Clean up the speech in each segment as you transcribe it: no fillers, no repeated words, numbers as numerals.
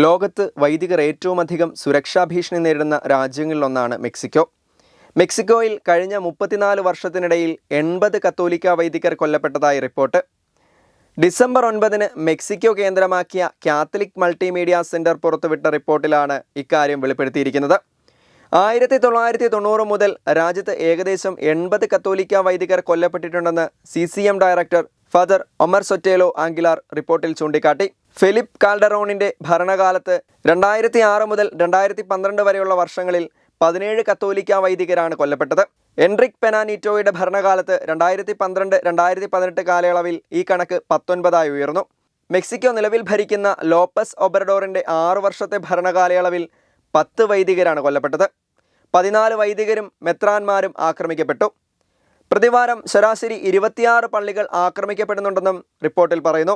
ലോകത്ത് വൈദികർ ഏറ്റവുമധികം സുരക്ഷാ ഭീഷണി നേരിടുന്ന രാജ്യങ്ങളിലൊന്നാണ് മെക്സിക്കോ. മെക്സിക്കോയിൽ കഴിഞ്ഞ 34 വർഷത്തിനിടയിൽ 80 കത്തോലിക്ക വൈദികർ കൊല്ലപ്പെട്ടതായി റിപ്പോർട്ട്. ഡിസംബർ 9 മെക്സിക്കോ കേന്ദ്രമാക്കിയ കാത്തലിക് മൾട്ടിമീഡിയ സെന്റർ പുറത്തുവിട്ട റിപ്പോർട്ടിലാണ് ഇക്കാര്യം വെളിപ്പെടുത്തിയിരിക്കുന്നത്. 1990 മുതൽ രാജ്യത്ത് ഏകദേശം 80 കത്തോലിക്ക വൈദികർ കൊല്ലപ്പെട്ടിട്ടുണ്ടെന്ന് CCM ഡയറക്ടർ ഫാദർ ഒമർ സൊറ്റേലോ ആംഗിലാർ റിപ്പോർട്ടിൽ ചൂണ്ടിക്കാട്ടി. ഫെലിപ്പ് കാൽഡറോണിന്റെ ഭരണകാലത്ത് 2006 മുതൽ 2012 വരെയുള്ള വർഷങ്ങളിൽ 17 കത്തോലിക്ക വൈദികരാണ് കൊല്ലപ്പെട്ടത്. എൻറിക് പെനാനീറ്റോയുടെ ഭരണകാലത്ത് 2012-2018 കാലയളവിൽ ഈ കണക്ക് 19 ഉയർന്നു. മെക്സിക്കോ നിലവിൽ ഭരിക്കുന്ന ലോപ്പസ് ഒബ്രഡോറിന്റെ 6 വർഷത്തെ ഭരണകാലയളവിൽ 10 വൈദികരാണ് കൊല്ലപ്പെട്ടത്. 14 വൈദികരും മെത്രാന്മാരും ആക്രമിക്കപ്പെട്ടു. പ്രതിവാരം ശരാശരി 26 പള്ളികൾ ആക്രമിക്കപ്പെടുന്നുണ്ടെന്നും റിപ്പോർട്ടിൽ പറയുന്നു.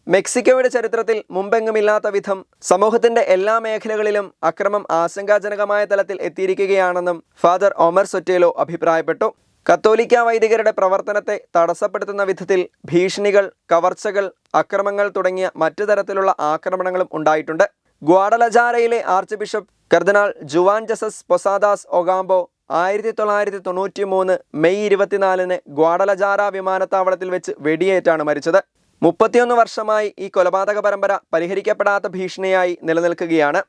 മെക്സിക്കോയുടെ ചരിത്രത്തിൽ മുമ്പെങ്ങുമില്ലാത്ത വിധം സമൂഹത്തിന്റെ എല്ലാ മേഖലകളിലും അക്രമം ആശങ്കാജനകമായ തലത്തിൽ എത്തിയിരിക്കുകയാണെന്നും ഫാദർ ഒമർ സൊറ്റേലോ അഭിപ്രായപ്പെട്ടു. കത്തോലിക്ക വൈദികരുടെ പ്രവർത്തനത്തെ തടസ്സപ്പെടുത്തുന്ന വിധത്തിൽ ഭീഷണികൾ, കവർച്ചകൾ, അക്രമങ്ങൾ തുടങ്ങിയ മറ്റു തരത്തിലുള്ള ആക്രമണങ്ങളും ഉണ്ടായിട്ടുണ്ട്. ഗ്വാഡലജാരയിലെ ആർച്ച് ബിഷപ്പ് കർദിനാൾ ജുവാൻ ജസസ് പൊസാദാസ് ഒഗാംബോ 1993 മെയ് 24 ഗ്വാഡലജാര വിമാനത്താവളത്തിൽ വെച്ച് വെടിയേറ്റാണ് മരിച്ചത്. 31 വർഷമായി ഈ കൊലപാതക പരമ്പര പരിഹരിക്കപ്പെടാത്ത ഭീഷണിയായി നിലനിൽക്കുകയാണ്.